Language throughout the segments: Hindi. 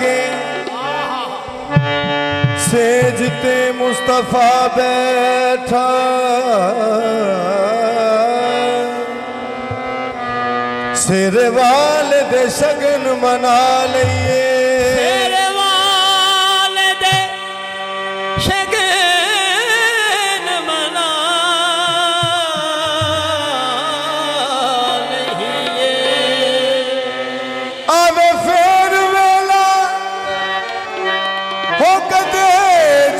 के सेज ते मुस्तफा बैठा सिर वाल दे शगन मना लइए सिर वाल दे शगन मना लइए आवे फेर वेला हो कदे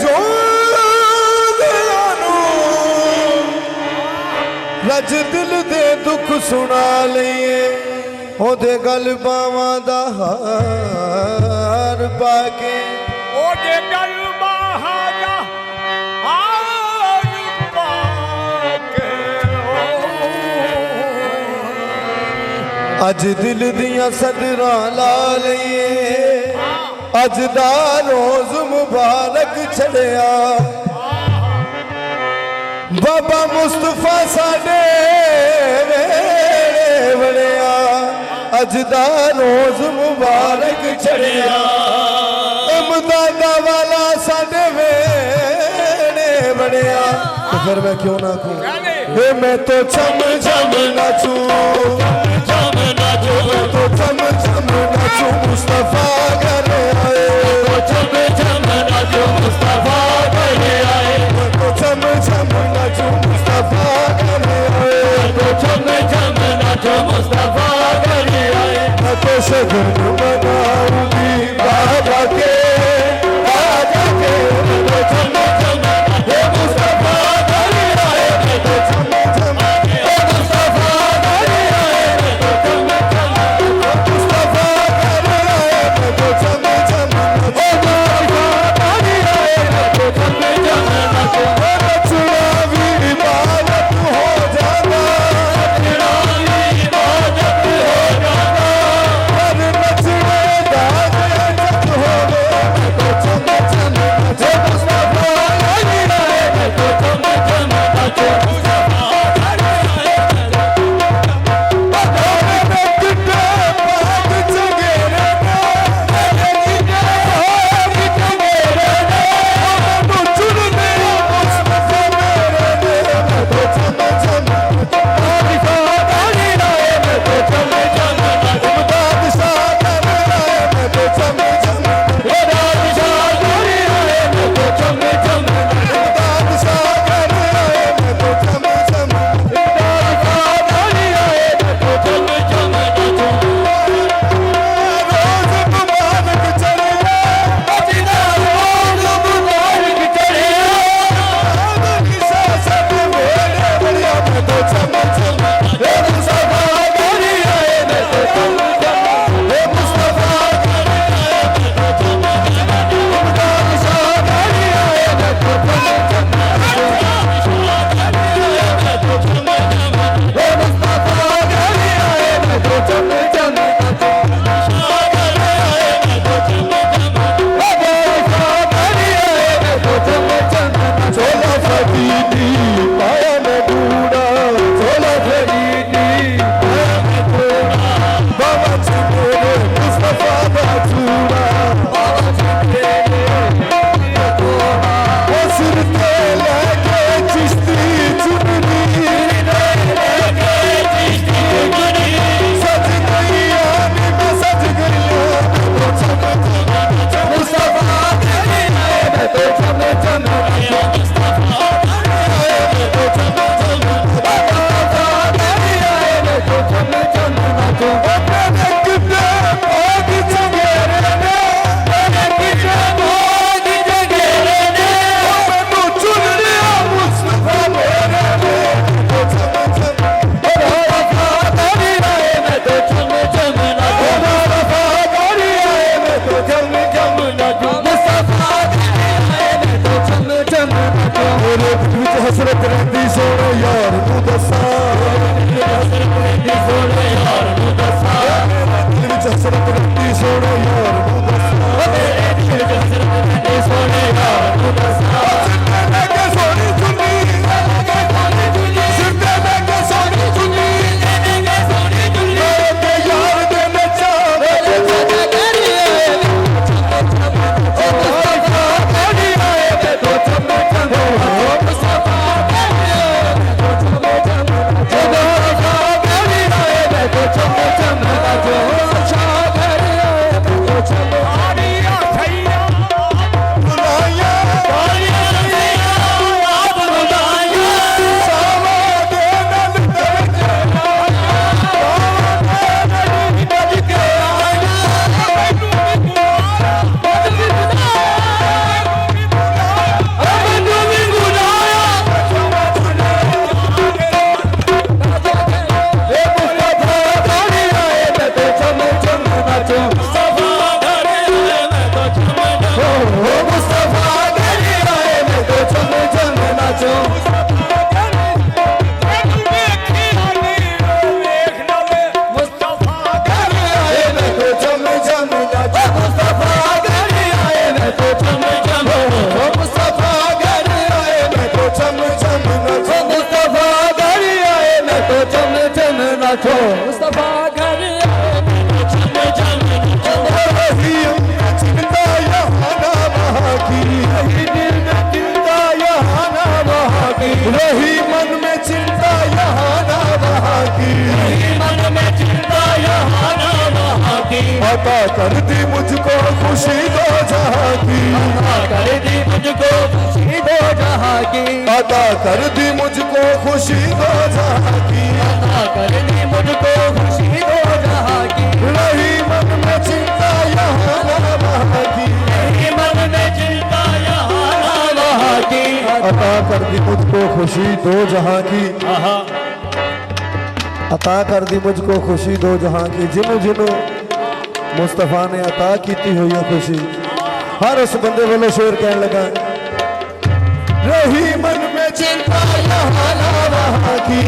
जोदानू रज दिल दे दुख सुना लइए ओदे गल बावां दा हार पाके ओदे गल बावां दा हार पाके अज दिल दियां सदरां ला लइए अज दा रोज मुबारक छड़िया बाबा मुस्तफा साडे वेड़े वड़िया अज दा रोज मुबारक छड़िया इमदादा वाला साडे वेड़े वड़िया तो फिर मैं क्यों ना कहूं मैं तो छम छम नाचूं मैं तो छम छम नाचूं मुस्तफा घर आए छम छम नाचो मुस्तफा घर आए तो छम छम नाचूं मुस्तफा घर आए तो छम छम नाचो मुस्तफा घर आए मैं तो शगन मनाऊंगी बाबा के आजा के तो छम छम नाचो मुस्तफा घर आए तो छम छम मुस्तफा घर आए तो छम छम मुस्तफा घर आए मैं तो छम छम मुस्तफा घर आए तो छम छम नाचो चुनावी नाचो मुस्तफा घर आए झम झम रही हमने चिंता यहाँ ना वहाँ की, रही दिल में चिंता यहाँ ना वहाँ की, रही मन में चिंता यहाँ ना वहाँ की, मन में चिंता यहाँ ना वहाँ की अता कर दी मुझको खुशी दो जहाँ की, कर दी मुझको खुशी दो जहाँ की अता कर दी मुझको खुशी दो जहाँ की, कर दी मुझको खुशी दो जहाँ की रही मन में चिंता यहाँ ना वहाँ की, मन में चिंता यहाँ ना वहाँ की अता कर दी मुझको खुशी दो जहाँ की, अता कर दी मुझको खुशी दो जहाँ की, जिन्हों जिन्हों मुस्तफा ने अता की हुई है खुशी, हर उस बंदे वालों शेर कहने लगा, रही मन में चिंता यहाँ ना वहाँ की,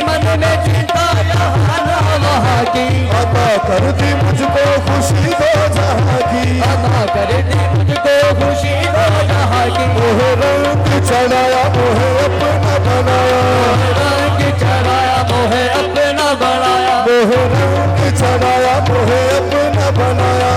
मन में चिंता यहाँ ना वहाँ की अता कर दी मुझको खुशी दो जहाँ की, अता कर दी मुझको खुशी दो जहाँ की मोह रंग चढ़ाया मोह अपना बनाया, रंग चढ़ाया मोहे अपना बनाया मोह रंग चढ़ाया मोह अपना बनाया,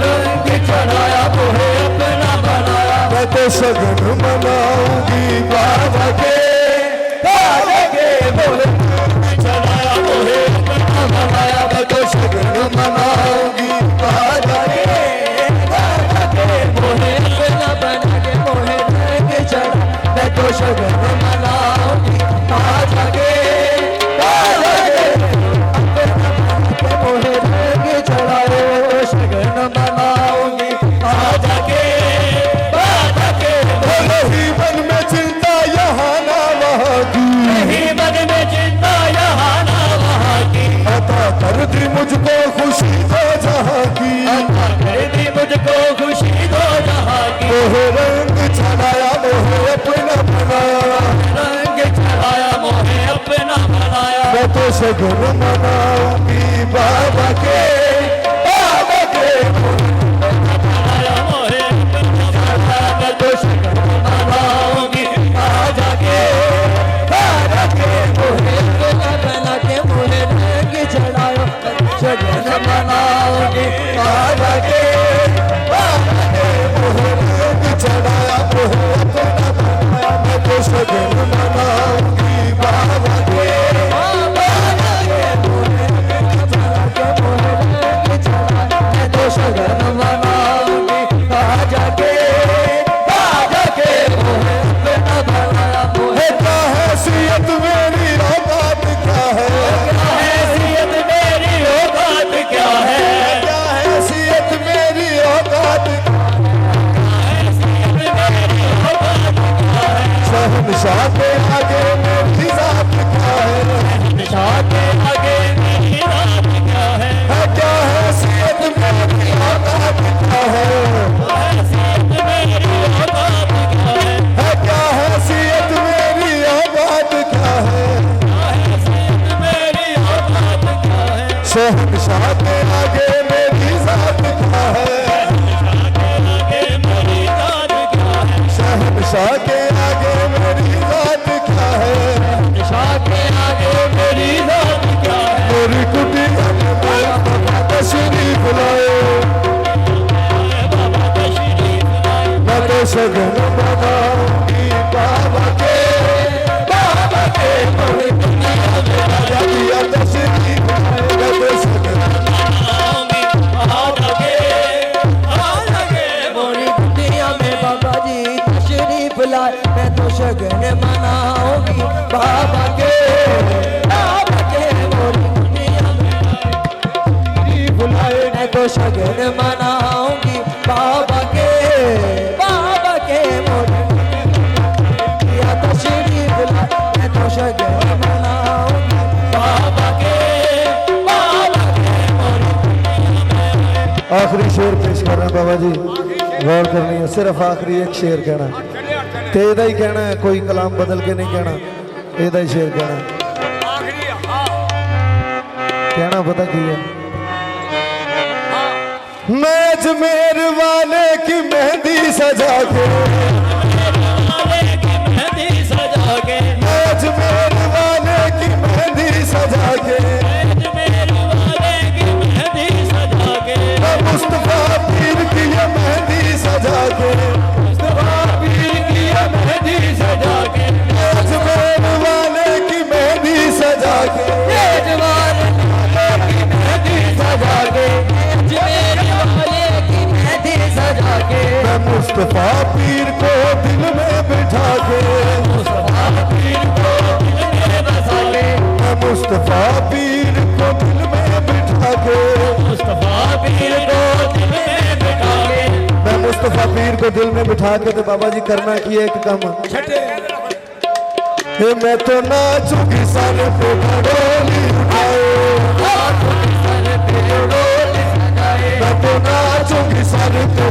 रंग चढ़ाया मोहे अपना बनाया मैं तो शगन मनाऊंगी बाबा के, बाबा के बोले चढ़ाया मोहे अपना बनाया मैं तो शगन मनाऊंगी बाबा के, बाबा के मोहे अपना बना के मोहे रंग चढ़ा मैं तो शगन मनाऊंगी बाबा के बाबा के मोहे रंग चढ़ाए शगन मनाऊंगी बाबा के बाबा के रही मन में चिंता यहाँ ना वहाँ की, मन में चिंता यहाँ ना वहाँ की अता कर दी मुझको खुशी दो जहाँ की, कर दी मुझको खुशी दो जहाँ की मोह रंग चढ़ाया मोह अपना बनाया, रंग चढ़ाया मोहे अपना बनाया मैं तो शगन मनाऊंगी बाबा के, बाबा के चढ़ाया मोहे अपना बनाया मैं तो शगन मनाऊंगी बाबा के बाबा के मोहे अपना बना के मोहे रंग चढ़ायो शगन मनाऊंगी बाबा के बाबा के मोह रंग चढ़ाया मोह अपना बनाया, मैं तो शगन मनाऊंगी बाबा के, शगन मनाऊंगी बाजा के बाजा के मोहे अपना बनाया मोहे क्या हैसियत मेरी औकात क्या है, हैसियत मेरी औकात क्या है क्या हैसियत मेरी औकात, शहंशाह के आगे मेरी जात क्या है, निशान के आगे मेरी रात क्या है क्या हैसियत मेरी औकात क्या है, हैसियत मेरी औकात क्या है क्या हैसियत मेरी औकात क्या है, हैसियत मेरी औकात क्या है शहंशाह के आगे मेरी जात क्या है, शहंशाह के आगे मेरी जात क्या है, मेरी कुटिया में बाबा तशरीफ लाए, मैं तो शगन मनाऊंगी बाबा के, मेरी कुटिया में राजा तशरीफ लाए, मैं तो शगन मैं तो शगन मनाऊंगी बाबा के मोरी दुनिया में बुलाए मैं तो शगन मनाऊंगी बाबा के मोरी या तशरीफ बुलाए मैं तो शगन मनाऊंगी बाबा के मोरी आखिरी शेर पेश कर रहे हैं बाबा जी, गौर करनी है, सिर्फ आखिरी एक शेर कहना है, ते ਇਹਦਾ ही कहना है, कोई कलाम बदल के नहीं कहना, ਇਹਦਾ ही शेर कहना है, कहना पता की है, मैं अजमेर वाले की मेहंदी सजा के, मैं अजमेर वाले की मेहंदी सजा के मुस्तफा पीर को दिल में बिठा के, मुस्तफा पीर को दिल में बसा ले, मैं मुस्तफा पीर को दिल में बिठा के, मुस्तफा पीर को दिल में बिठा ले, मैं मुस्तफा पीर को दिल में बिठा के। तो बाबा जी करना की एक काम, मैं तो नाचूंगी सर पे डोली उठाए, सर पे डोली सजाए, मैं तो नाचूंगी सर पे